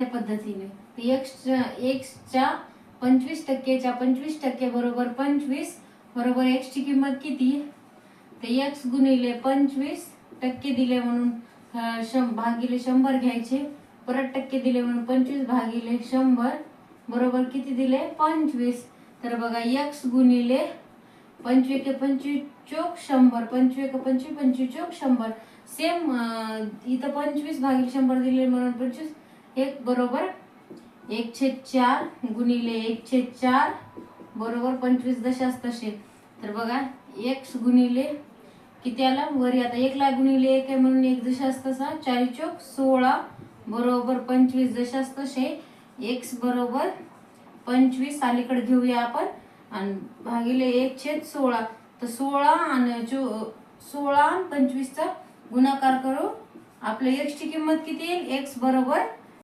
त्या पद्धतीने एक्सच्या 25% 25% बरोबर 25 बरोबर x ची किंमत किती, ते x गुणिले 25% दिले म्हणून भागिले 100 घ्यायचे, परत टक्के दिले म्हणून 25 भागिले 100 बरोबर किती दिले 25. तर बघा x गुणिले 25 25 चोक 100 25 25 25 चोक 100 सेम इथं 25 भागिले 100 दिले म्हणून 25 एक बरोबर 1/4 गुणिले 1/4 बरोबर 25 दशांश तसे. तर बघा x गुणिले किती आला वरी, आता 1 ला गुणिले 1 आहे म्हणून 1 दशांश तसा 4 चोक 16 बरोबर 25 दशांश तसे. x बरोबर 25 अलीकडे घेऊया आपण आणि भागिले 1/16 तर 16 आणि 25 चा गुणाकार करू आपल्या x ची किंमत किती येईल, x बरोबर